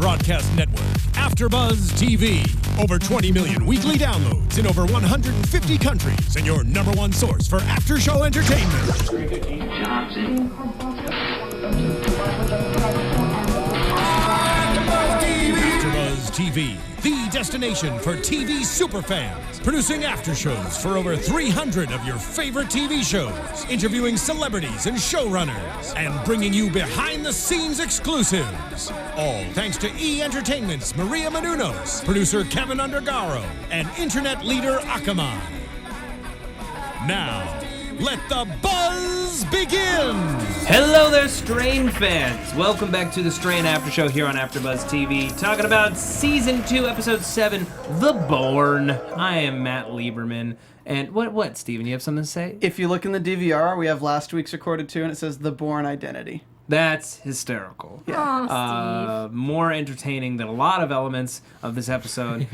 broadcast network, AFTERBUZZ TV. Over 20 million weekly downloads in over 150 countries, and your number one source for after-show entertainment. AFTERBUZZ TV, the destination for TV superfans, producing aftershows for over 300 of your favorite TV shows, interviewing celebrities and showrunners, and bringing you behind-the-scenes exclusives. All thanks to E! Entertainment's Maria Menounos, producer Kevin Undergaro, and internet leader Akamai. Now, let the buzz begin! Hello there, Strain fans! Welcome back to the Strain After Show here on AfterBuzz TV, talking about Season 2, Episode 7, The Born. I am Matt Liberman. And what, Steven, you have something to say? If you look in the DVR, we have last week's recorded too, and it says The Born Identity. That's hysterical. Yeah. Oh, Steve. More entertaining than a lot of elements of this episode.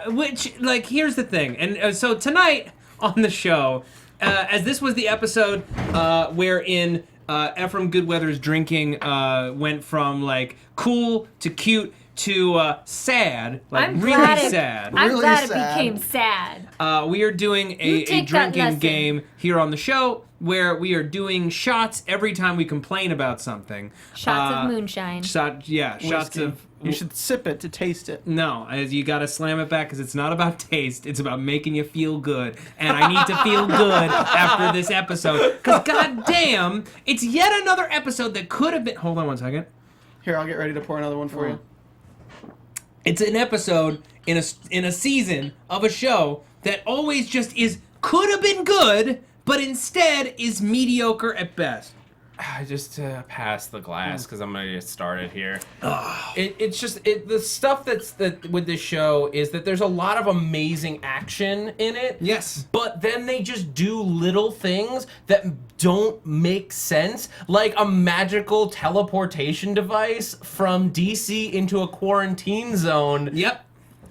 Which, here's the thing. And so tonight on the show, as this was the episode wherein Ephraim Goodweather's drinking went from cool to cute to sad, sad. I'm Really glad sad. it became sad. We are doing a drinking game here on the show where we are doing shots every time we complain about something. Shots of moonshine. Shots of... You should sip it to taste it. No, you gotta slam it back because it's not about taste. It's about making you feel good. And I need to feel good after this episode. Because goddamn, it's yet another episode that could have been... Hold on one second. Here, I'll get ready to pour another one for you. It's an episode in a season of a show that always just could have been good, but instead is mediocre at best. I just pass the glass because I'm gonna get started here. It's just the stuff that with this show is that there's a lot of amazing action in it. Yes, but then they just do little things that don't make sense, like a magical teleportation device from DC into a quarantine zone. Yep,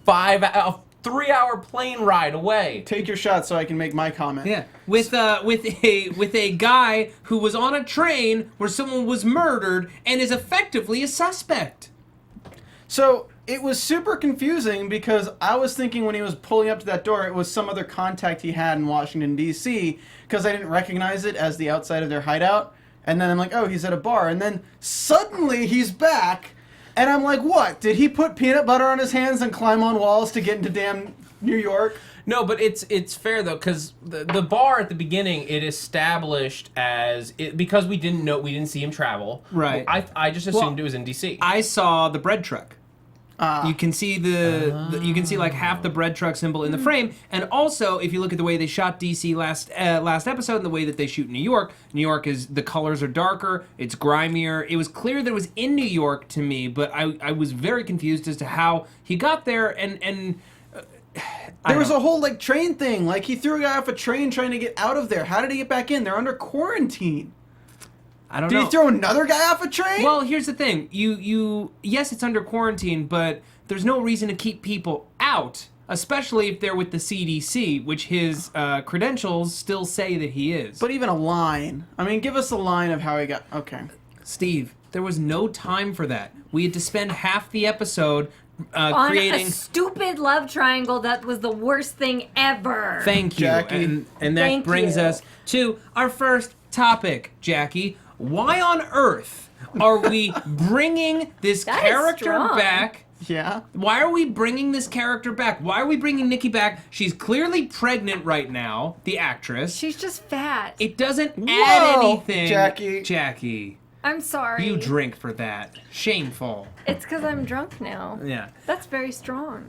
3-hour plane ride away. Take your shot so I can make my comment. Yeah, with a guy who was on a train where someone was murdered and is effectively a suspect. So it was super confusing because I was thinking when he was pulling up to that door, it was some other contact he had in Washington, D.C., because I didn't recognize it as the outside of their hideout. And then I'm like, oh, he's at a bar. And then suddenly he's back. And I'm like, what? Did he put peanut butter on his hands and climb on walls to get into damn New York? No, but it's fair though, because the bar at the beginning, it established as because we didn't see him travel. Right. I just assumed it was in DC. I saw the bread truck. You can see you can see like half the bread truck symbol in the frame, and also if you look at the way they shot DC last episode and the way that they shoot New York is the colors are darker, it's grimier. It was clear that it was in New York to me, but I was very confused as to how he got there and there was a whole train thing. Like he threw a guy off a train trying to get out of there. How did he get back in? They're under quarantine. I don't know. Did he throw another guy off a train? Well, here's the thing. Yes, it's under quarantine, but there's no reason to keep people out, especially if they're with the CDC, which his credentials still say that he is. But even a line. I mean, give us a line of how he got... Okay. Steve, there was no time for that. We had to spend half the episode on creating... a stupid love triangle that was the worst thing ever. Thank you. Jackie. And that brings us to our first topic, Jackie. Why on earth are we bringing this character back? Yeah. Why are we bringing this character back? Why are we bringing Nikki back? She's clearly pregnant right now, the actress. She's just fat. It doesn't add anything. Jackie. I'm sorry. You drink for that. Shameful. It's because I'm drunk now. Yeah. That's very strong.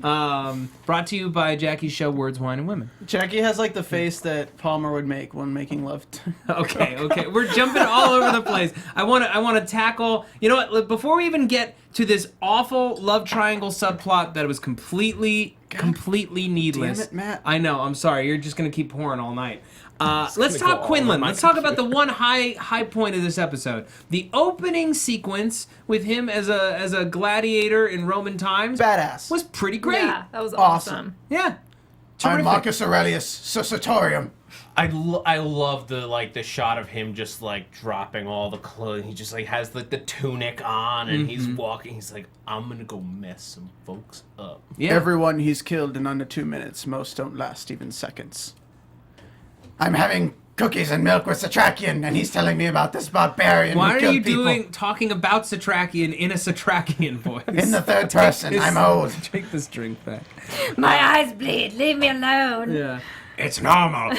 Brought to you by Jackie's show, Words, Wine, and Women. Jackie has the face that Palmer would make when making love to... Okay. We're jumping all over the place. I want to tackle... You know what? Before we even get to this awful love triangle subplot that was completely needless. Damn it, Matt. I know. I'm sorry. You're just going to keep pouring all night. Let's talk Quinlan. Let's talk about the one high point of this episode. The opening sequence with him as a gladiator in Roman times Badass. was pretty great. Yeah, that was Awesome. awesome. Yeah. I'm Marcus Aurelius Susatorium. I love the shot of him just like dropping all the clothes. He just like has like the tunic on and he's walking. He's like, I'm gonna go mess some folks up. Yeah. Everyone he's killed in under 2 minutes. Most don't last even seconds. I'm having cookies and milk with Satrakian, and he's telling me about this barbarian Why who are killed you people. talking about Satrakian in a Satrakian voice? In the third person, I'm old. Take this drink back. My eyes bleed. Leave me alone. Yeah. It's normal.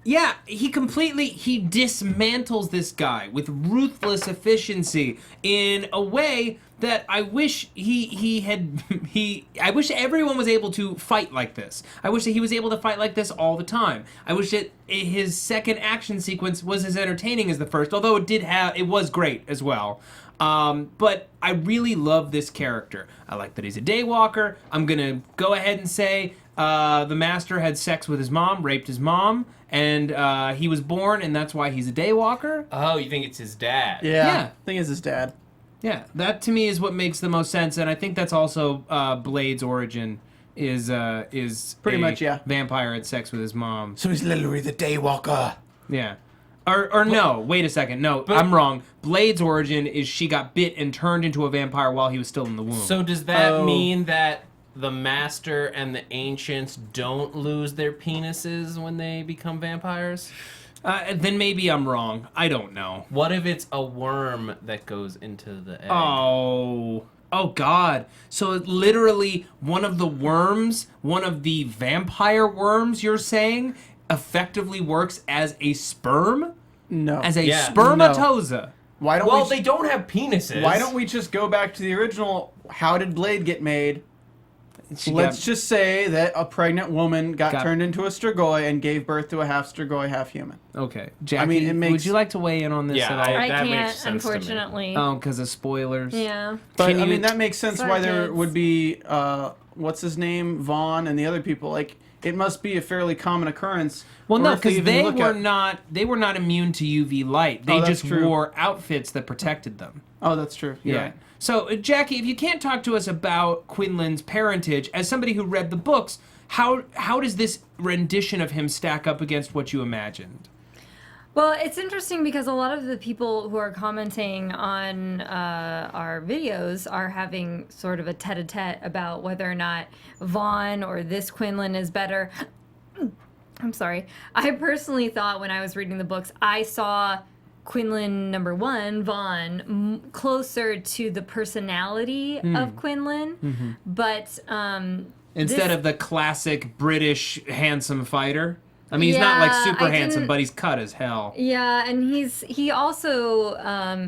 Yeah, he dismantles this guy with ruthless efficiency in a way that I wish I wish everyone was able to fight like this. I wish that he was able to fight like this all the time. I wish that his second action sequence was as entertaining as the first, although it was great as well. But I really love this character. I like that he's a daywalker. I'm gonna go ahead and say the master had sex with his mom, raped his mom, and he was born, and that's why he's a daywalker. Oh, you think it's his dad? Yeah. I think it's his dad. Yeah, that to me is what makes the most sense, and I think that's also Blade's origin is Pretty much, yeah. Vampire had sex with his mom. So he's literally the daywalker. Yeah. Or no, wait a second. No, I'm wrong. Blade's origin is she got bit and turned into a vampire while he was still in the womb. So does that mean that the Master and the Ancients don't lose their penises when they become vampires? Then maybe I'm wrong. I don't know. What if it's a worm that goes into the egg? Oh God. So literally one of the vampire worms you're saying effectively works as a sperm? No. As a Yeah. spermatozoa. Why don't Well, we? they don't have penises. Why don't we just go back to the original? How did Blade get made? Let's just say that a pregnant woman got turned into a Strigoi and gave birth to a half Strigoi, half human. Okay. Jackie, would you like to weigh in on this Yeah, at all? I That makes can't, sense to me. unfortunately. Oh, because of spoilers? Yeah. But Can I you- mean, that makes sense Sorry, why there kids. would be what's his name, Vaughn, and the other people. Like, it must be a fairly common occurrence. Well, Or no, if because even they look were at- not immune to UV light. They Oh, that's just true. wore outfits that protected them. Oh, that's true. You're right. So, Jackie, if you can't talk to us about Quinlan's parentage, as somebody who read the books, how does this rendition of him stack up against what you imagined? Well, it's interesting because a lot of the people who are commenting on our videos are having sort of a tete-a-tete about whether or not Vaughn or this Quinlan is better. I'm sorry. I personally thought when I was reading the books, I saw Quinlan #1, Vaughn, closer to the personality of Quinlan, but Instead this- of the classic British handsome fighter? I mean, he's not like Yeah, super I handsome, didn't- but he's cut as hell. Yeah, and he also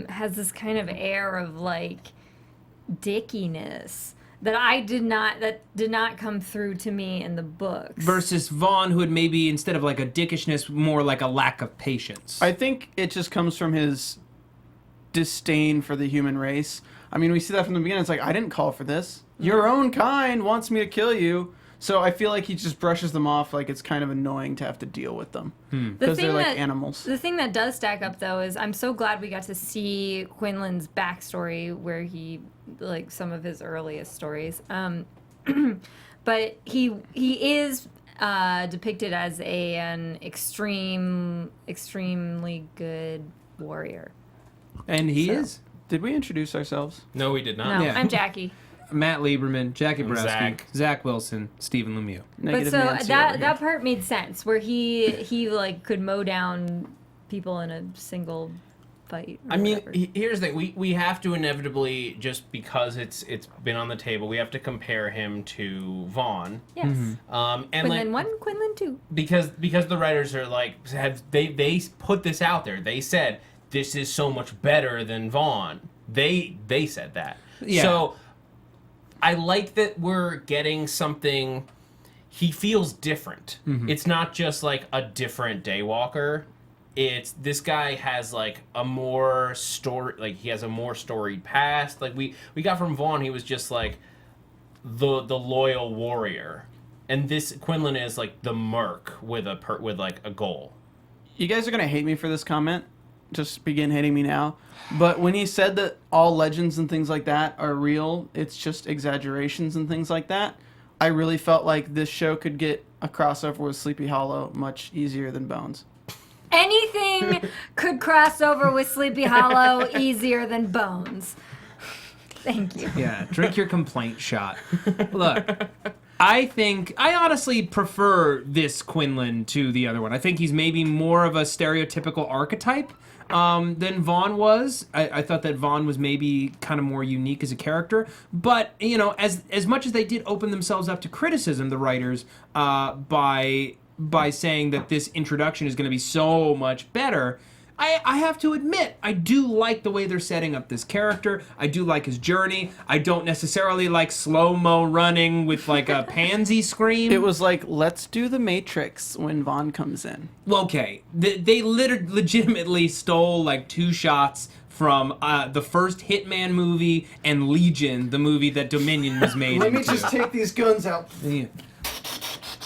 has this kind of air of like dickiness that did not come through to me in the books. Versus Vaughn, who had maybe, instead of like a dickishness, more like a lack of patience. I think it just comes from his disdain for the human race. I mean, we see that from the beginning. It's like, I didn't call for this. Your own kind wants me to kill you. So I feel like he just brushes them off like it's kind of annoying to have to deal with them. Because they're like animals. The thing that does stack up, though, is I'm so glad we got to see Quinlan's backstory, where he, like, some of his earliest stories. But he is depicted as an extremely good warrior. And he is. Did we introduce ourselves? No, we did not. No, Yeah. I'm Jackie. Matt Liberman, Jacque Borowski, Zach. Zach Wilson, Stephen Lemieux. Negative But so Nancy over here. that part made sense, where he like could mow down people in a single fight. Or I mean, whatever. here's the thing. We have to inevitably, just because it's been on the table, we have to compare him to Vaughn. Yes. And Quinlan 1, Quinlan 2. because the writers are like, they put this out there. They said this is so much better than Vaughn. They said that. Yeah. So I like that we're getting something. He feels different. It's not just like a different Daywalker. It's this guy has like a more story. Like he has a more storied past. Like we got from Vaughn, he was just like the loyal warrior, and this Quinlan is like the merc with like a goal. You guys are going to hate me for this comment. Just begin hating me now. But when he said that all legends and things like that are real, it's just exaggerations and things like that, I really felt like this show could get a crossover with Sleepy Hollow much easier than Bones. Anything could cross over with Sleepy Hollow easier than Bones. Thank you. Yeah, drink your complaint shot. Look, I honestly prefer this Quinlan to the other one. I think he's maybe more of a stereotypical archetype than Vaughn was. I thought that Vaughn was maybe kind of more unique as a character. But, you know, as much as they did open themselves up to criticism, the writers, by saying that this introduction is going to be so much better, I have to admit, I do like the way they're setting up this character. I do like his journey. I don't necessarily like slow-mo running with like a pansy scream. It was like, let's do the Matrix when Vaughn comes in. Okay, they legitimately stole like 2 shots from the first Hitman movie and Legion, the movie that Dominion was made Let me into. just take these guns out. Yeah.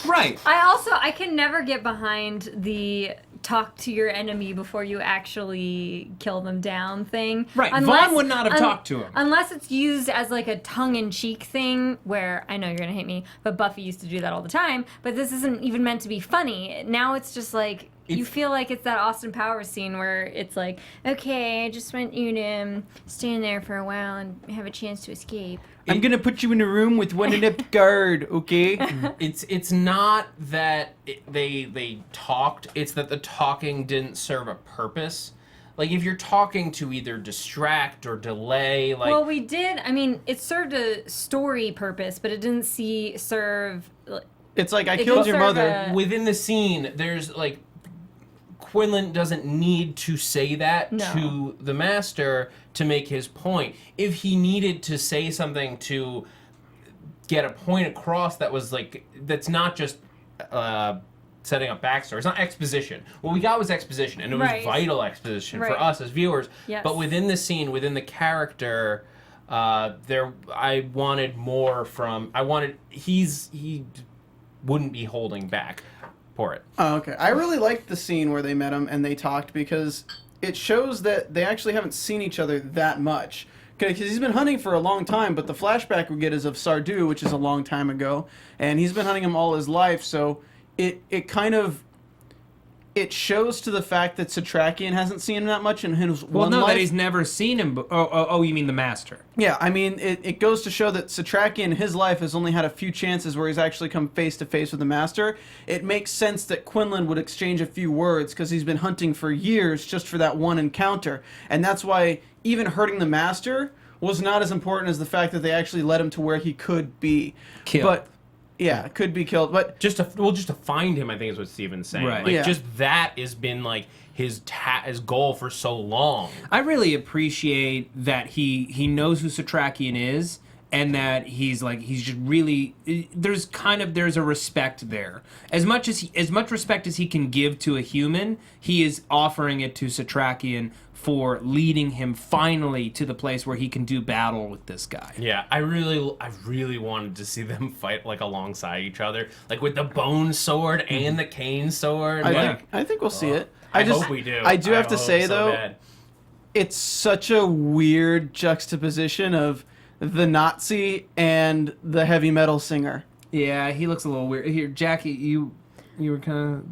Right. I can never get behind the talk to your enemy before you actually kill them down thing. Right. Vaughn would not have talked to him. Unless it's used as like a tongue-in-cheek thing where, I know you're going to hate me, but Buffy used to do that all the time, but this isn't even meant to be funny. Now it's just like, you feel like it's that Austin Powers scene where it's like, okay, I just want you to stand there for a while and have a chance to escape. I'm gonna put you in a room with one inept guard, okay? It's not that they talked, it's that the talking didn't serve a purpose. Like, if you're talking to either distract or delay, like... Well, we did, I mean, it served a story purpose, but it didn't serve... It's like, I It killed could your serve mother. Within the scene, there's, like... Quinlan doesn't need to say that to the Master to make his point. If he needed to say something to get a point across that was like, that's not just setting up backstory. It's not exposition. What we got was exposition, and it was vital exposition for us as viewers. Yes. But within the scene, within the character, I wanted more from. He wouldn't be holding back for it. Oh, okay. I really liked the scene where they met him and they talked because it shows that they actually haven't seen each other that much. Because he's been hunting for a long time, but the flashback we get is of Sardu, which is a long time ago, and he's been hunting him all his life, so it kind of... It shows to the fact that Satrakian hasn't seen him that much in his one life. That he's never seen him. Oh, you mean the Master? Yeah, I mean, it goes to show that Satrakian in his life has only had a few chances where he's actually come face to face with the Master. It makes sense that Quinlan would exchange a few words because he's been hunting for years just for that one encounter. And that's why even hurting the Master was not as important as the fact that they actually led him to where he could be. Killed. But yeah, could be killed, but just to find him, I think is what Stephen's saying. Right. Like, Yeah. just that has been like his goal for so long. I really appreciate that he knows who Satrakian is, and that he's just really there's a respect there. As much respect as he can give to a human, he is offering it to Satrakian for leading him finally to the place where he can do battle with this guy. Yeah, I really wanted to see them fight like alongside each other, like with the bone sword and the cane sword. I think we'll see it. I hope we do. I do have to hope say, so though, bad. it's such a weird juxtaposition of the Nazi and the heavy metal singer. Yeah, he looks a little weird. Here, Jackie, you were kind of...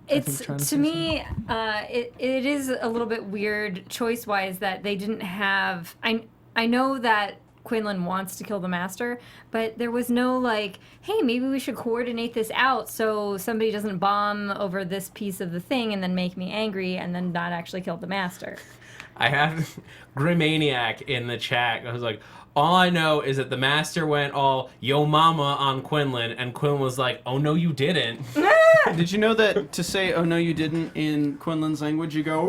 It's to me, it is a little bit weird choice-wise that they didn't have. I know that Quinlan wants to kill the Master, but there was no like, hey, maybe we should coordinate this out so somebody doesn't bomb over this piece of the thing and then make me angry and then not actually kill the Master. I have Grimaniac in the chat. I was like, all I know is that the Master went all yo mama on Quinlan, and Quinlan was like, oh no you didn't. Did you know that to say "oh no you didn't" in Quinlan's language, you go?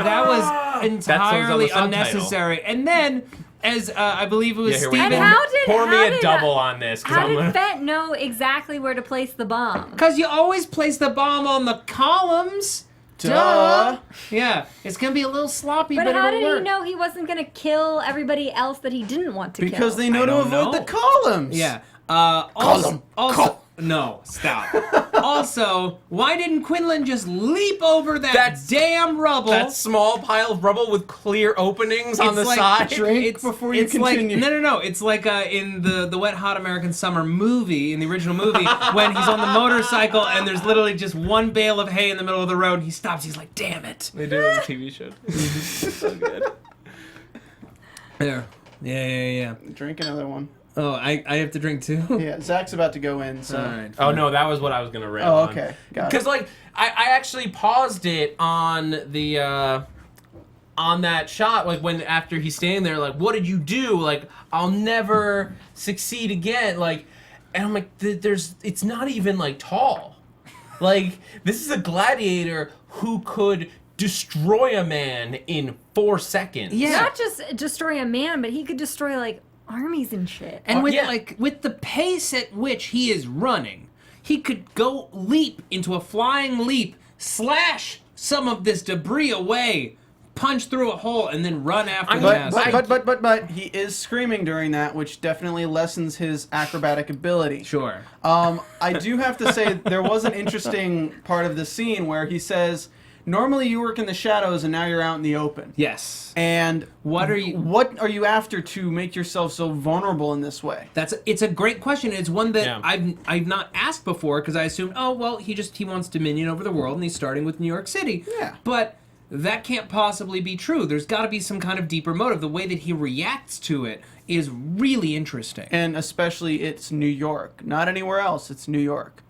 That was entirely subtitle. unnecessary. And then, as I believe it was here we Stephen... go. And how did Pour me how a did, double on this. 'Cause How I'm did gonna... Fett know exactly where to place the bomb? Because you always place the bomb on the columns. Duh. Yeah, it's going to be a little sloppy, but But how it'll did work. he know he wasn't going to kill everybody else that he didn't want to kill? Because they know I to don't avoid know. the columns. Yeah. Column. Also, No, stop. Also, why didn't Quinlan just leap over that damn rubble? That small pile of rubble with clear openings on the side. Drink before you continue. No. It's like in the Wet Hot American Summer movie, in the original movie, when he's on the motorcycle and there's literally just one bale of hay in the middle of the road and he stops. He's like, damn it. They do it in the TV show. It's so good. There. Yeah. Drink another one. Oh, I have to drink too? Yeah, Zach's about to go in, so. All right. Oh, no, that was what I was going to rail Oh, on. okay. Got it. Because, like, I actually paused it on the, on that shot, like, when, after he's standing there, like, what did you do? Like, I'll never succeed again. Like, and I'm like, it's not even, like, tall. Like, this is a gladiator who could destroy a man in 4 seconds. Yeah. Not just destroy a man, but he could destroy, like, armies and shit. And with the pace at which he is running, he could go leap into a flying leap, slash some of this debris away, punch through a hole, and then run after the master. But he is screaming during that, which definitely lessens his acrobatic ability. Sure. I do have to say there was an interesting part of the scene where he says, normally you work in the shadows and now you're out in the open. Yes. And What are you after to make yourself so vulnerable in this way? It's a great question. It's one that Yeah. I've not asked before because I assumed, oh well, he wants dominion over the world and he's starting with New York City. Yeah. But that can't possibly be true. There's got to be some kind of deeper motive. The way that he reacts to it is really interesting. And especially it's New York, not anywhere else. It's New York.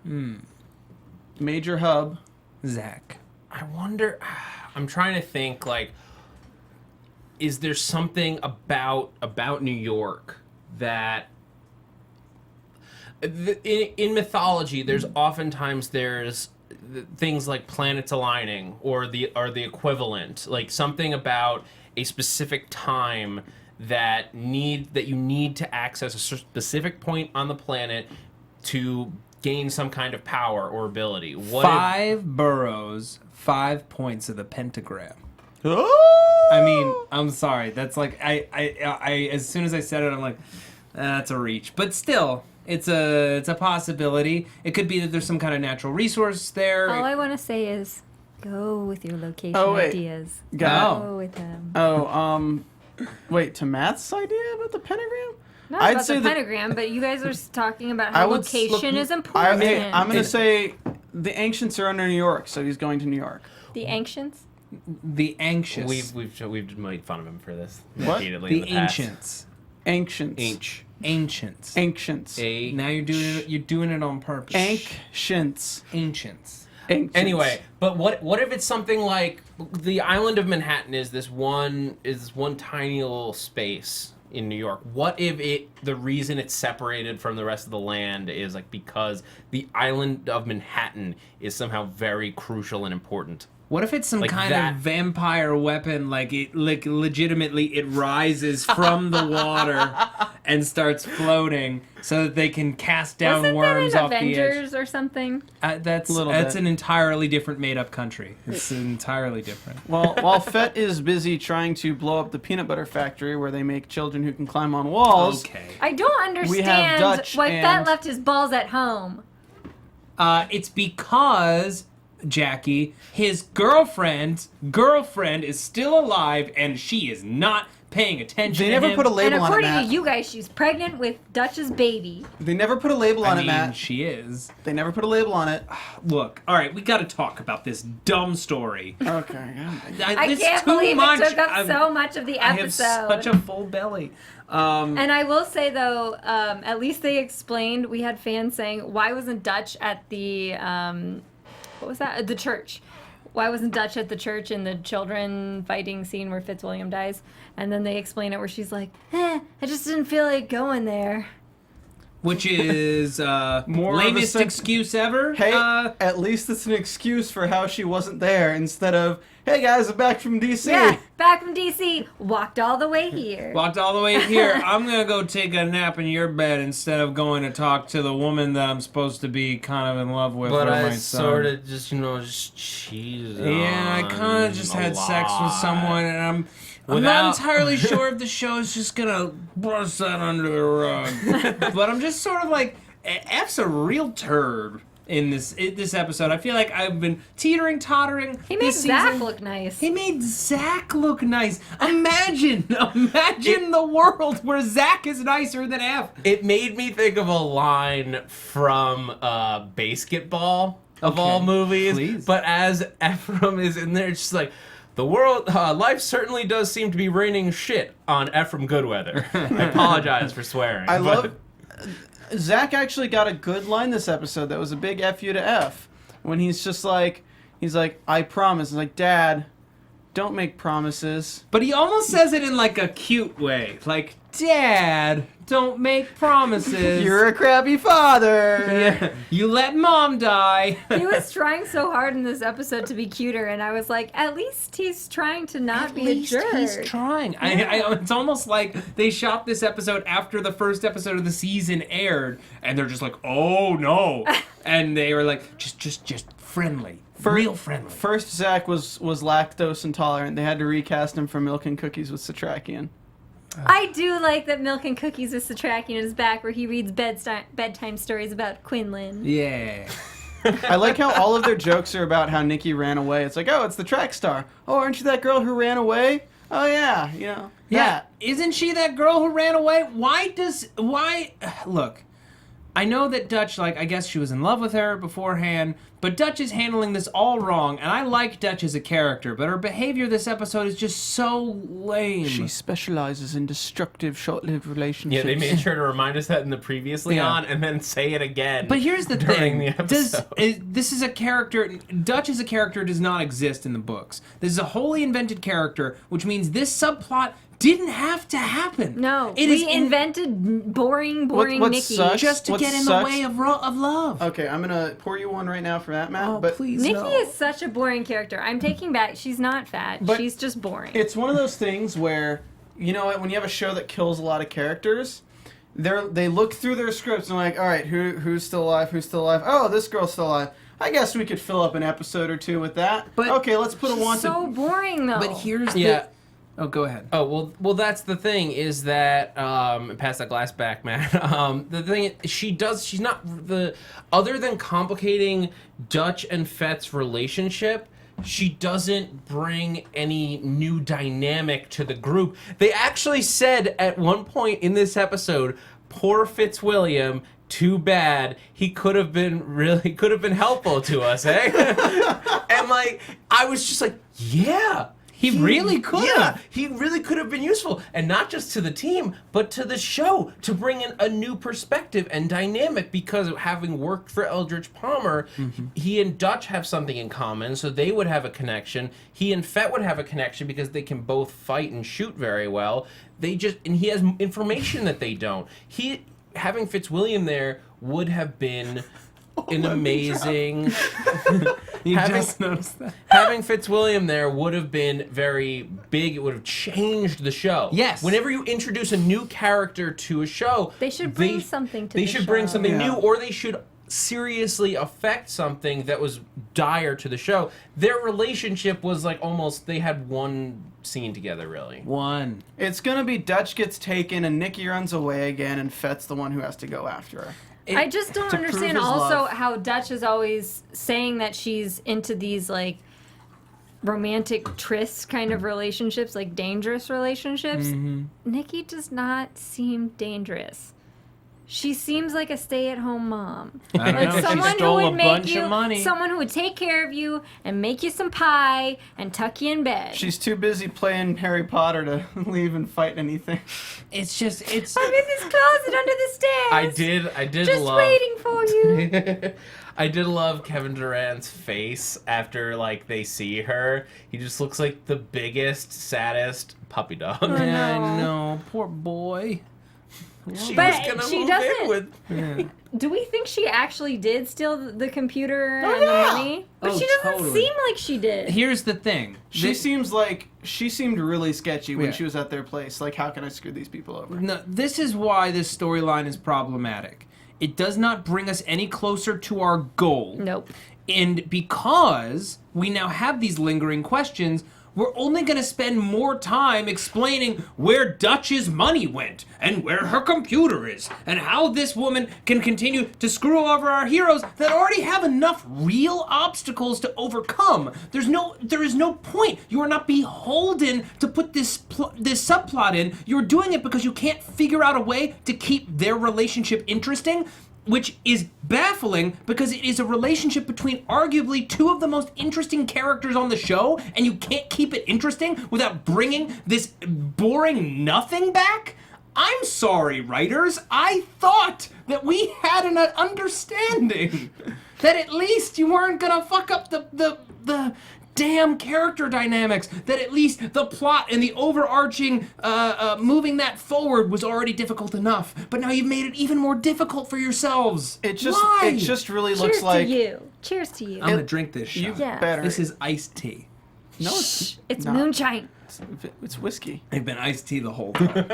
Major hub. Zach. I wonder, I'm trying to think, like, is there something about New York that, in mythology, there's oftentimes things like planets aligning or the equivalent, like something about a specific time that you need to access a specific point on the planet to gain some kind of power or ability. Five boroughs, 5 points of the pentagram. Oh! I mean, I'm sorry. That's like I as soon as I said it, I'm like, that's a reach. But still, it's a possibility. It could be that there's some kind of natural resource there. All I want to say is, go with your location wait. ideas. Go with them. Wait, to Matt's idea about the pentagram? Not I'd about say the that- pentagram, but you guys are talking about how location is important. I'm going to say the ancients are under New York, so he's going to New York. The ancients? The anxious. We've made fun of him for this What? repeatedly in The the past. ancients. Ancients. Ancients. Ancients. Now you're doing it on purpose. Ancients. Ancients. Ancients. Anyway, but what if it's something like the island of Manhattan is this one tiny little space in New York? What if the reason it's separated from the rest of the land is like because the island of Manhattan is somehow very crucial and important? What if it's some Like kind that. of vampire weapon, like legitimately it rises from the water and starts floating so that they can cast down Wasn't worms that in off the edge? Avengers or something? That's Little bit. an entirely different made-up country. It's entirely different. Well, while Fett is busy trying to blow up the peanut butter factory where they make children who can climb on walls, Okay. I don't understand Dutch why and- Fett left his balls at home. It's because, Jackie, his girlfriend is still alive and she is not paying attention they to never him. put a And label on it, according Matt. to you guys, she's pregnant with Dutch's baby. They never put a label on I it, mean, Matt. she is. They never put a label on it. Look, all right, we got to talk about this dumb story. Okay. I This can't too believe much. it took up so much of the I have episode. such a full belly. And I will say though, at least they explained. We had fans saying, "Why wasn't Dutch at the what was that? The church? Why wasn't Dutch at the church in the children fighting scene where Fitzwilliam dies?" And then they explain it where she's like, I just didn't feel like going there. Which is More of a lamest sense- excuse ever. Hey, at least it's an excuse for how she wasn't there instead of, hey guys, I'm back from DC. Yeah, back from DC, walked all the way here. Walked all the way here. I'm gonna go take a nap in your bed instead of going to talk to the woman that I'm supposed to be kind of in love with. But or I my son. sort of just cheated. Yeah, I kind of just had sex with someone, and I'm not Without- entirely sure if the show is just gonna brush that under the rug. But I'm just sort of like, F's a real turd in this episode. I feel like I've been tottering. He made Zach look nice. He made Zach look nice. Imagine the world where Zach is nicer than F. It made me think of a line from Basketball of all movies. Please. But as Ephraim is in there, it's just like, the world, life certainly does seem to be raining shit on Ephraim Goodweather. I apologize for swearing. I love... Zach actually got a good line this episode that was a big F you to F. When he's like, I promise. He's like, Dad, don't make promises. But he almost says it in like a cute way. Like, Dad, don't make promises. You're a crappy father. Yeah. You let Mom die. He was trying so hard in this episode to be cuter, and I was like, at least he's trying to not be a jerk. He's trying. Yeah. It's almost like they shot this episode after the first episode of the season aired, and they're just like, oh no. And they were like, just friendly. Real friendly. First, Zach was lactose intolerant. They had to recast him for Milk and Cookies with Satrakian. I do like that Milk and Cookies with Satrakian is back, where he reads bedtime stories about Quinlan. Yeah. I like how all of their jokes are about how Nikki ran away. It's like, oh, it's the track star. Oh, aren't you that girl who ran away? Oh, yeah, you know. Yeah. That. Isn't she that girl who ran away? Look, I know that Dutch, I guess she was in love with her beforehand, but Dutch is handling this all wrong, and I like Dutch as a character, but her behavior this episode is just so lame. She specializes in destructive, short-lived relationships. Yeah, they made sure to remind us that in the previously on, and then say it again. But here's the during thing: the episode. this is a character. Dutch as a character does not exist in the books. This is a wholly invented character, which means this subplot didn't have to happen. No, we invented boring what Nikki. sucks? Just to get in the way of love. Okay, I'm gonna pour you one right now for that, Matt. Oh, but please, Nikki no. is such a boring character. I'm taking back. She's not fat. But she's just boring. It's one of those things where, you know what, when you have a show that kills a lot of characters, they look through their scripts and like, all right, who's still alive? Who's still alive? Oh, this girl's still alive. I guess we could fill up an episode or two with that. But okay, let's put a wanted. So boring though. But here's the. Oh, go ahead. Oh, well, that's the thing, is that, pass that glass back, Matt. The thing is, she's not, other than complicating Dutch and Fets' relationship, she doesn't bring any new dynamic to the group. They actually said at one point in this episode, poor Fitzwilliam, too bad, he could have been helpful to us, eh? And I was just like, yeah. He really could have. Yeah, he really could have been useful. And not just to the team, but to the show, to bring in a new perspective and dynamic, because of having worked for Eldridge Palmer, he and Dutch have something in common, so they would have a connection. He and Fet would have a connection because they can both fight and shoot very well. And he has information that they don't. Having Fitzwilliam there would have been an amazing... You just noticed that. Having Fitzwilliam there would have been very big. It would have changed the show. Yes. Whenever you introduce a new character to a show, they should bring something to the show. They should bring something new, or they should seriously affect something that was dire to the show. Their relationship was almost, they had one scene together, really. One. It's gonna be Dutch gets taken and Nikki runs away again, and Fet's the one who has to go after her. I just don't understand also how Dutch is always saying that she's into these romantic tryst kind of relationships, dangerous relationships. Nikki does not seem dangerous. She seems like a stay-at-home mom. I don't know. Someone She stole who a would make bunch you, of money. someone who would take care of you and make you some pie and tuck you in bed. She's too busy playing Harry Potter to leave and fight anything. It's I'm in this closet under the stairs. I did just love... waiting for you. I did love Kevin Durand's face after they see her. He just looks like the biggest, saddest puppy dog. I know. Poor boy. She But was gonna she move doesn't- in with... Do we think she actually did steal the computer and the money? But Oh, she doesn't totally. seem like she did. Here's the thing. She seemed really sketchy when Yeah. she was at their place. How can I screw these people over? No, this is why this storyline is problematic. It does not bring us any closer to our goal. Nope. And because we now have these lingering questions, we're only going to spend more time explaining where Dutch's money went and where her computer is and how this woman can continue to screw over our heroes that already have enough real obstacles to overcome. There is no point. You are not beholden to put this subplot in. You're doing it because you can't figure out a way to keep their relationship interesting, which is baffling because it is a relationship between arguably two of the most interesting characters on the show, and you can't keep it interesting without bringing this boring nothing back? I'm sorry, writers. I thought that we had an understanding that at least you weren't gonna fuck up the damn character dynamics, that at least the plot and the overarching moving that forward was already difficult enough, but now you've made it even more difficult for yourselves. It just really Cheers looks like to you. Cheers to you. I'm gonna drink this shot. you Yeah. better. This is iced tea. No, It's not. moonshine. It's whiskey. They've been iced tea the whole time.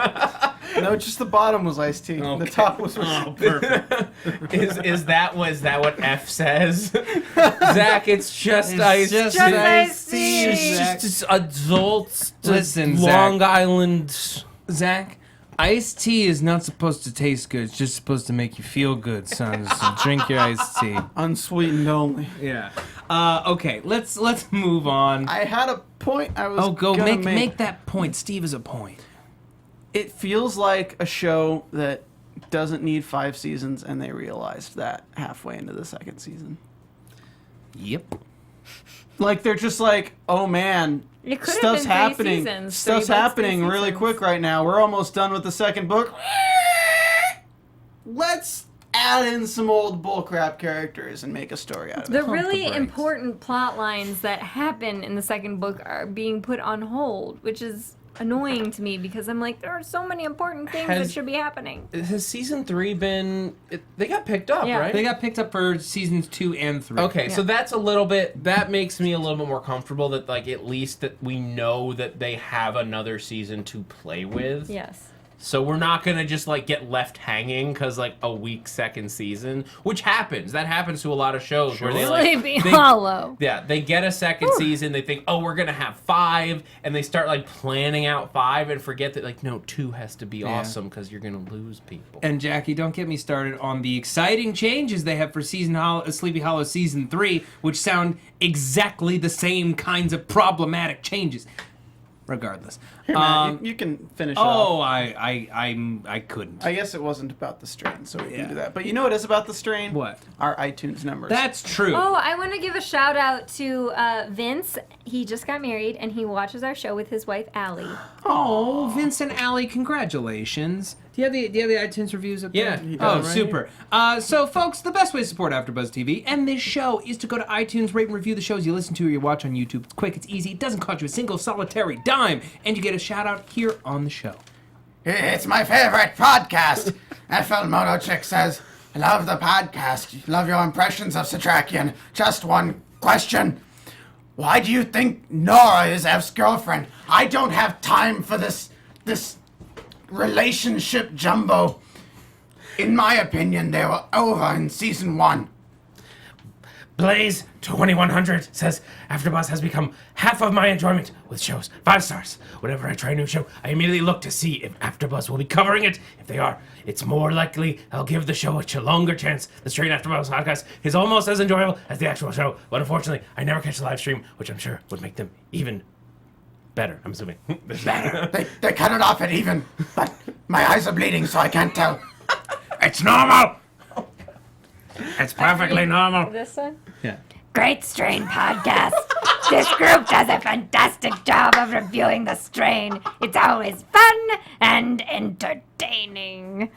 No, just the bottom was iced tea. Okay. The top was whiskey. Oh, perfect. Is that what F says? Zach, it's just iced tea. Just iced tea. It's just adults. Listen, Long Zach. Island. Zach, iced tea is not supposed to taste good. It's just supposed to make you feel good, son. So drink your iced tea. Unsweetened only. Yeah. Okay, let's move on. I had a point I was Go gonna make that point. Steve is a point. It feels like a show that doesn't need 5 seasons, and they realized that halfway into the second season. Yep. Like, they're just like, oh man, It could have stuff's been 3 happening. seasons, Stuff's 3 books, happening 3 really seasons. quick right now. We're almost done with the second book. Let's add in some old bullcrap characters and make a story out of it. The really brakes. important plot lines that happen in the second book are being put on hold, which is annoying to me because I'm like, there are so many important things that should be happening. Has season 3 been? They got picked up, Yeah. right? They got picked up for seasons 2 and 3. Okay, so Yeah. that's a little bit. That makes me a little bit more comfortable that like at least that we know that they have another season to play with. Yes. So we're not gonna just like get left hanging because like a weak second season, which happens. That happens to a lot of shows where they like Sleepy Hollow. yeah, they get a second season. They think, oh, we're gonna have 5, and they start like planning out 5 and forget that like no, 2 has to be awesome because you're gonna lose people. And Jackie, don't get me started on the exciting changes they have for Sleepy Hollow season 3, which sound exactly the same kinds of problematic changes. Regardless. Here, Matt, you can finish off. Oh, I couldn't. I guess it wasn't about the strain, so we Yeah. can do that. But you know what is about the strain? What? Our iTunes numbers. That's true. Oh, I want to give a shout out to Vince. He just got married and he watches our show with his wife Allie. Oh, Vince and Allie, congratulations. Do you have the iTunes reviews up there? Yeah, he Oh, does, right? super. So, folks, the best way to support AfterBuzz TV and this show is to go to iTunes, rate and review the shows you listen to or you watch on YouTube. It's quick, it's easy, it doesn't cost you a single solitary dime, and you get a shout out here on the show. It's my favorite podcast. FL Moto Chick says, I love the podcast. Love your impressions of Satrakian. Just one question. Why do you think Nora is F's girlfriend? I don't have time for this relationship jumbo. In my opinion, they were over in season 1. Blaze 2100 says AfterBuzz has become half of my enjoyment with shows. 5 stars. Whenever I try a new show, I immediately look to see if AfterBuzz will be covering it. If they are, it's more likely I'll give the show a longer chance. The Straight AfterBuzz podcast is almost as enjoyable as the actual show, but unfortunately, I never catch the live stream, which I'm sure would make them even better. I'm assuming. Better. They cut it off at even, but my eyes are bleeding, so I can't tell. It's normal. It's perfectly normal. This one? Yeah. Great Strain podcast. This group does a fantastic job of reviewing the strain. It's always fun and entertaining.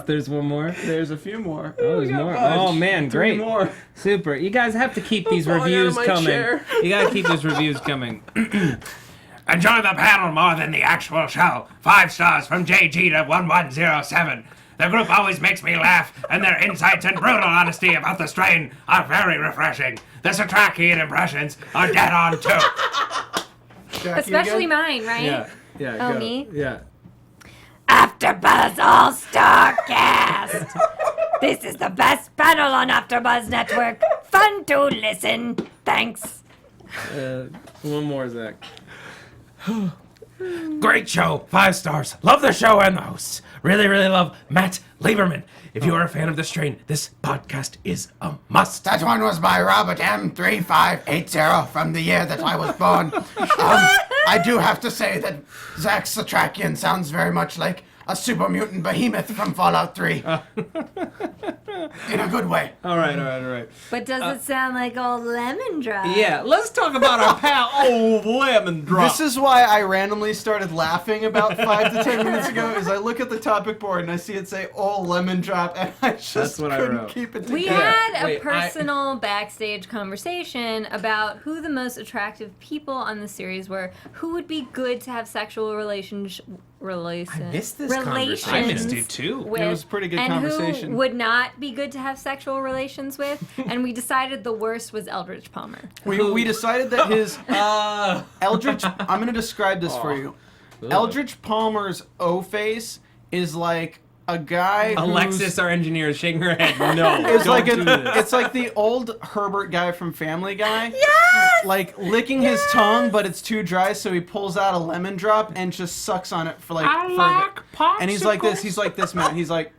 There's one more? There's a few more. Oh, there's more. Oh, man, Three great. more. Super. You guys have to keep these falling out of reviews my coming. chair. You gotta keep these reviews coming. Enjoy the panel more than the actual show. 5 stars from JG to 1107. The group always makes me laugh, and their insights and brutal honesty about the strain are very refreshing. The Satrakian impressions are dead on too. Jackie Especially again? mine, right? Yeah, Oh, go. me? Yeah. AfterBuzz All-Star Cast. This is the best panel on AfterBuzz Network. fun to listen. Thanks. One more, Zach. Great show. 5 stars. Love the show and the hosts. Really, really love Matt Liberman. If you are a fan of the strain, this podcast is a must. That one was by Robert M3580 from the year that I was born. I do have to say that Zach Satrakian sounds very much like a super mutant behemoth from Fallout 3. In a good way. All right. But does it sound like old Lemon Drop? Yeah, let's talk about our pal, Old Lemon Drop. This is why I randomly started laughing about 5 to 10 minutes ago, is I look at the topic board and I see it say, "Oh, Lemon Drop," and I just That's what I couldn't wrote. keep it together. We had a Wait, personal backstage conversation about who the most attractive people on the series were, who would be good to have sexual relations. I missed this conversation. I missed it too. With, It was a pretty good and conversation. who would not be good to have sexual relations with, and we decided the worst was Eldridge Palmer. We decided that his Eldridge. I'm gonna describe this for you. Eldridge Palmer's O face is like a guy. Alexis, our engineer, is shaking her head. No, It's don't like do this. it's like the old Herbert guy from Family Guy. Yes! Like licking his tongue, but it's too dry, so he pulls out a lemon drop and just sucks on it for like. And he's like this. He's like this, man. He's like.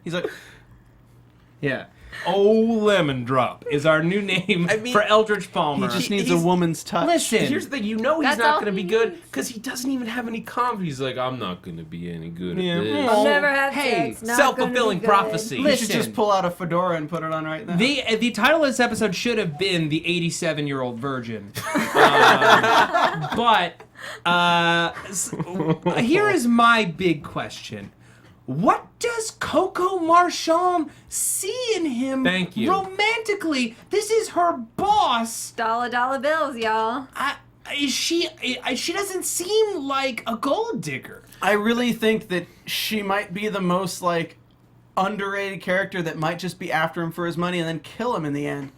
Yeah. Old Lemon Drop is our new name for Eldridge Palmer. He just needs a woman's touch. Listen. Here's the thing, you know he's That's not all going to be he good needs. because he doesn't even have any confidence. He's like, I'm not going to be any good Yeah. at this. I'll never have Hey, sex. Not self-fulfilling gonna be good. prophecy. You should just pull out a fedora and put it on right now. The title of this episode should have been The 87-Year-Old Virgin. Here is my big question. What does Coco Marchand see in him Thank you. romantically? This is her boss. Dollar bills, y'all. She doesn't seem like a gold digger. I really think that she might be the most like underrated character that might just be after him for his money and then kill him in the end.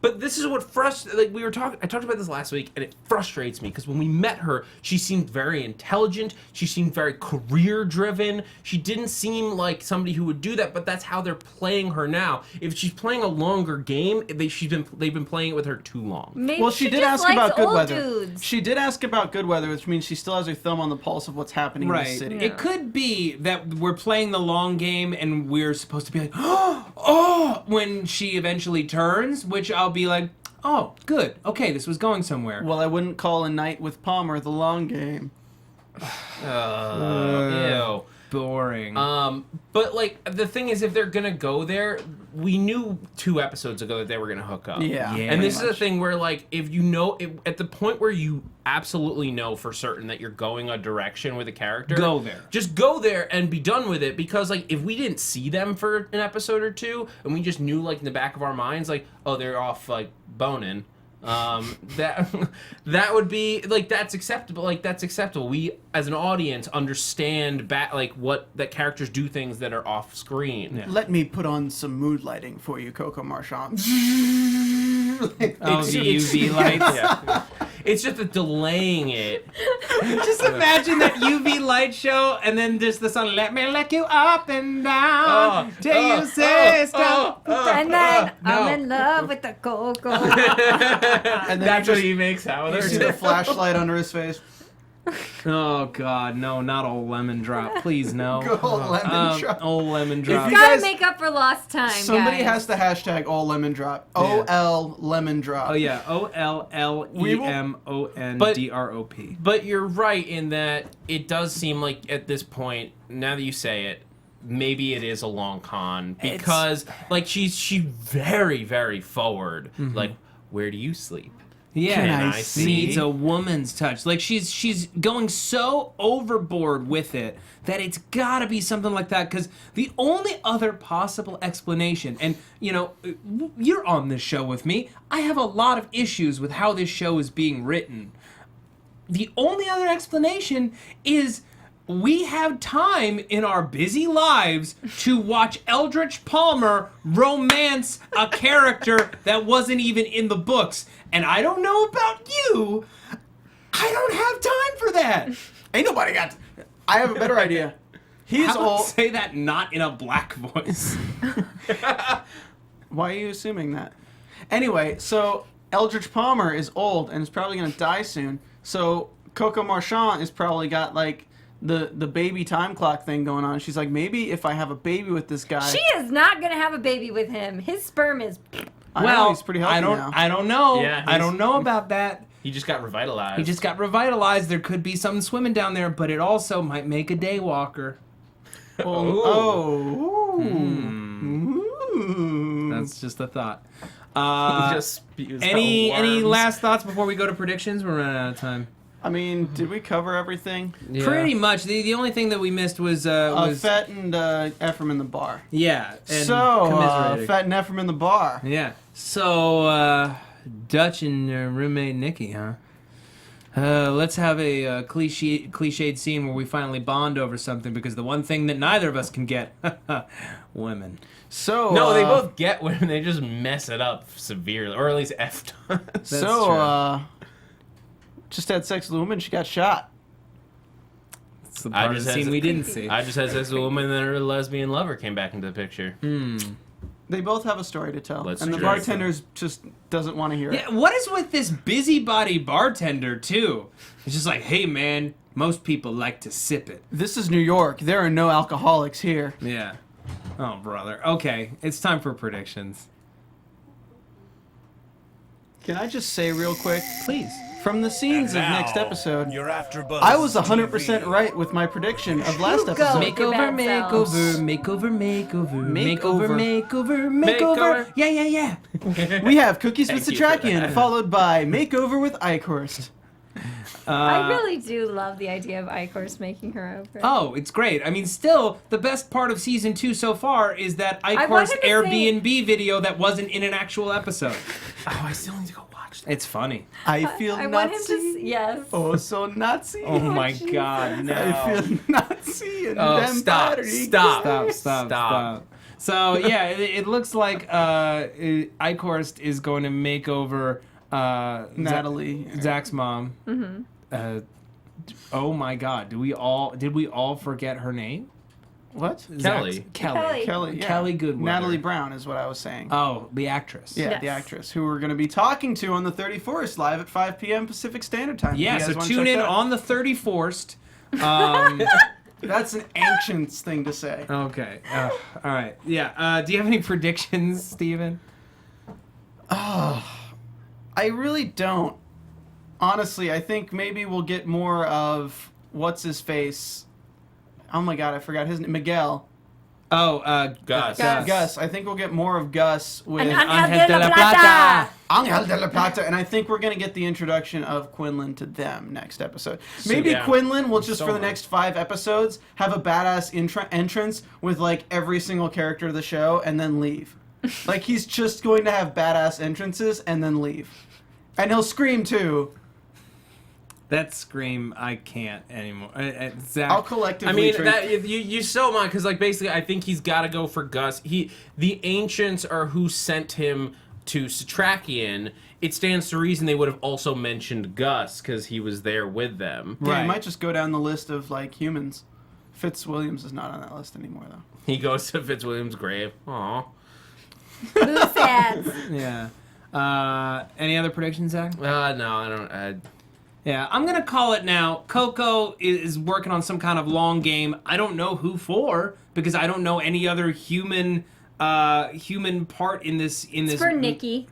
But this is what frustrates. Like I talked about this last week, and it frustrates me because when we met her, she seemed very intelligent. She seemed very career-driven. She didn't seem like somebody who would do that. But that's how they're playing her now. If she's playing a longer game, they've been playing it with her too long. Maybe Well, she did just ask about likes old Goodweather. dudes. She did ask about Goodweather, which means she still has her thumb on the pulse of what's happening in the city. It could be that we're playing the long game and we're supposed to be like, oh, when she eventually turns, which I'll be like, oh, good. Okay, this was going somewhere. Well, I wouldn't call a night with Palmer the long game. Ew. Boring. But like the thing is, if they're gonna go there, we knew 2 episodes ago that they were gonna hook up. Yeah. And this is the thing where like if you know at the point where you absolutely know for certain that you're going a direction with a character, Go there. Just go there and be done with it, because like if we didn't see them for an episode or 2 and we just knew like in the back of our minds like, oh, they're off like boning. That would be like that's acceptable. Like that's acceptable. We as an audience understand that characters do things that are off screen. Yeah. Let me put on some mood lighting for you, Coco Marchand. Oh, the UV lights. Yeah. It's just the delaying it. Just imagine that UV light show and then just the song, let me lick you up and down till you say stop. And then no. I'm in love with the cocoa. And then That's you what he makes out you with see her. the flashlight under his face. Oh, God, no, not Old Lemon Drop. Please, no. Good old lemon drop. Old Lemon Drop. you Gotta guys- make up for lost time, Somebody guys. has to hashtag all lemon drop. OL lemon drop. Oh, yeah, OLLEMONDROP. But you're right in that it does seem like at this point, now that you say it, maybe it is a long con because like she's very, very forward. Like, where do you sleep? Yeah, Can I she see? needs a woman's touch. Like she's going so overboard with it that it's got to be something like that. Because the only other possible explanation, and you know, you're on this show with me. I have a lot of issues with how this show is being written. The only other explanation is we have time in our busy lives to watch Eldridge Palmer romance a character that wasn't even in the books. And I don't know about you, I don't have time for that. Ain't nobody got. I have a better idea. He's How about old. say that not in a black voice? Why are you assuming that? Anyway, so Eldridge Palmer is old and is probably going to die soon. So Coco Marchand is probably got like the baby time clock thing going on. She's like, maybe if I have a baby with this guy. She is not going to have a baby with him. His sperm is... I know, he's pretty healthy now. I don't know. Yeah, I don't know about that. He just got revitalized. He just got revitalized. There could be something swimming down there, but it also might make a daywalker. Oh. That's just a thought. just Any last thoughts before we go to predictions? We're running out of time. I mean, did we cover everything? Yeah. Pretty much. The only thing that we missed was Fet and Ephraim in the bar. Yeah. And So Fet and Ephraim in the bar. Yeah. So Dutch and roommate Nikki, huh? Let's have a cliched scene where we finally bond over something, because the one thing that neither of us can get, women. So No, they both get women. They just mess it up severely, or at least F does. So just had sex with a woman. She got shot. That's the part of the scene we didn't see. I just had sex with a woman, and then her lesbian lover came back into the picture. They both have a story to tell, Let's and the do it. bartender just doesn't want to hear it. Yeah, what is with this busybody bartender, too? It's just like, hey, man, most people like to sip it. This is New York. There are no alcoholics here. Yeah. Oh, brother. Okay, it's time for predictions. Can I just say real quick? Please. From the scenes of Now, next episode, your AFTERBUZZ I was 100% TV. right with my prediction of last You episode. go. Makeover, Bad makeover. Yeah. We have Cookies with Thank you for Satrakian, that. followed by Makeover with Eichhorst. I really do love the idea of Eichhorst making her over. Oh, it's great. I mean, still, the best part of season 2 so far is that want Eichhorst him to Airbnb video that wasn't in an actual episode. Oh, I still need to go watch that. It's funny. I feel I want him Nazi. to... Yes. Oh, so Nazi. Oh my god, no. I feel Nazi and Oh, them stop, battery. Stop. So, yeah, it looks like Eichhorst is going to make over Natalie. Zach's mom. Mm-hmm. Oh my god, did we all forget her name? What? Kelly. Kelly. Yeah. Kelly Goodweather. Natalie Brown is what I was saying. Oh, the actress. Yeah, Yes. the actress who we're going to be talking to on the 31st, live at 5 p.m. Pacific Standard Time. Yeah, You guys so wanna tune check in that out? on the 31st. That's an ancient thing to say. Okay. All right. Yeah. Do you have any predictions, Stephen? I really don't. Honestly, I think maybe we'll get more of what's his face. Oh my god, I forgot his name. Miguel. Oh, Gus. Gus. I think we'll get more of Gus with And Angel de la Plata. Angel de la Plata, and I think we're gonna get the introduction of Quinlan to them next episode. Maybe yeah. Quinlan will just So for the much. next 5 episodes have a badass entrance with like every single character of the show, and then leave. Like he's just going to have badass entrances and then leave, and he'll scream too. That scream, I can't anymore. Zach, I'll collectively. I mean, trade- that you so mind because like basically, I think he's got to go for Gus. The ancients are who sent him to Satrakian. It stands to reason they would have also mentioned Gus because he was there with them. Yeah, Right. he might just go down the list of like humans. Fitzwilliams is not on that list anymore though. He goes to Fitzwilliam's grave. Aw. Loose ads. Yeah. Any other predictions, Zach? No, I don't. Yeah, I'm gonna call it now. Coco is working on some kind of long game. I don't know who for because I don't know any other human part in this. It's for Nikki.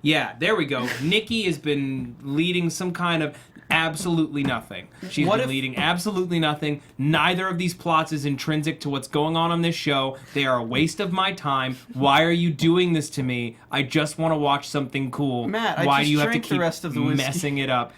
Yeah, there we go. Nikki has been leading some kind of absolutely nothing. She's What been if- leading absolutely nothing. Neither of these plots is intrinsic to what's going on this show. They are a waste of my time. Why are you doing this to me? I just want to watch something cool. Matt, I Why just do you have to drank the keep rest of the whiskey. messing it up?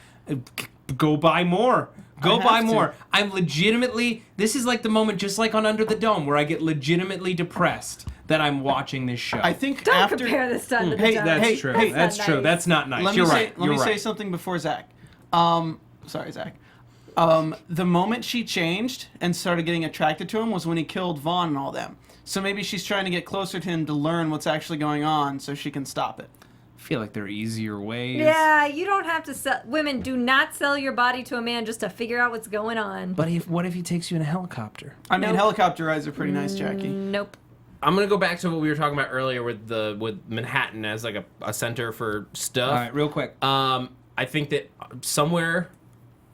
Go buy more. Go I buy have to. more. I'm legitimately. This is like the moment, just like on Under the Dome, where I get legitimately depressed that I'm watching this show. I think Don't after. compare this to Under the Hey, Dome. That's Hey, true. hey, that's not true. nice. That's not nice. Let You're me right. say, let You're me say right. something before Zach. Sorry, Zach. The moment she changed and started getting attracted to him was when he killed Vaughn and all them. So maybe she's trying to get closer to him to learn what's actually going on so she can stop it. I feel like there are easier ways. Yeah, you don't have to sell. Women, do not sell your body to a man just to figure out what's going on. But what if he takes you in a helicopter? I mean, Nope. helicopter rides are pretty nice, Jackie. Nope. I'm gonna go back to what we were talking about earlier with Manhattan as like a center for stuff. All right, real quick. I think that somewhere,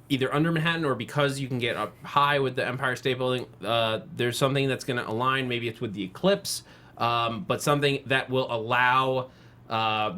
either under Manhattan or because you can get up high with the Empire State Building, there's something that's gonna align. Maybe it's with the eclipse, but something that will allow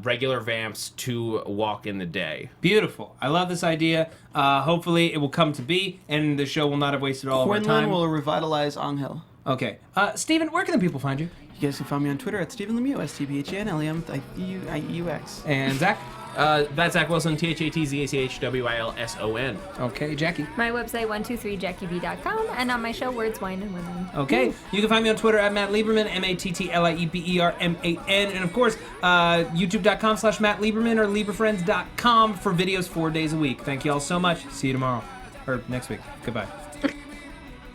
regular vamps to walk in the day. Beautiful. I love this idea. Hopefully, it will come to be, and the show will not have wasted all of our Quinlan time. will revitalize Angel. Okay. Stephen, where can the people find you? You guys can find me on Twitter at Stephen Lemieux, StephenLemieux. And Zach? That's Zach Wilson, ThatzachWilson. Okay, Jackie. My website, 123jackieb.com, and on my show, Words, Wine, and Women. Okay. You can find me on Twitter at Matt Liberman, MattLieberman, and of course, YouTube.com/Matt Liberman or LiberFriends.com for videos 4 days a week. Thank you all so much. See you tomorrow. Or next week. Goodbye.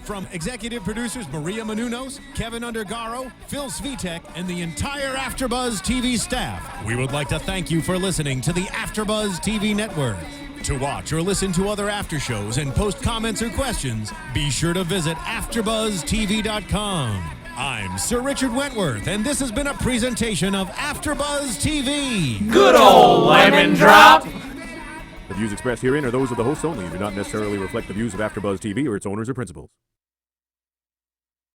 From executive producers Maria Menounos, Kevin Undergaro, Phil Svitek, and the entire AfterBuzz TV staff, we would like to thank you for listening to the AfterBuzz TV network. To watch or listen to other after shows and post comments or questions, be sure to visit AfterBuzzTV.com. I'm Sir Richard Wentworth, and this has been a presentation of AfterBuzz TV. Good old lemon drop! The views expressed herein are those of the hosts only and do not necessarily reflect the views of AfterBuzz TV or its owners or principals.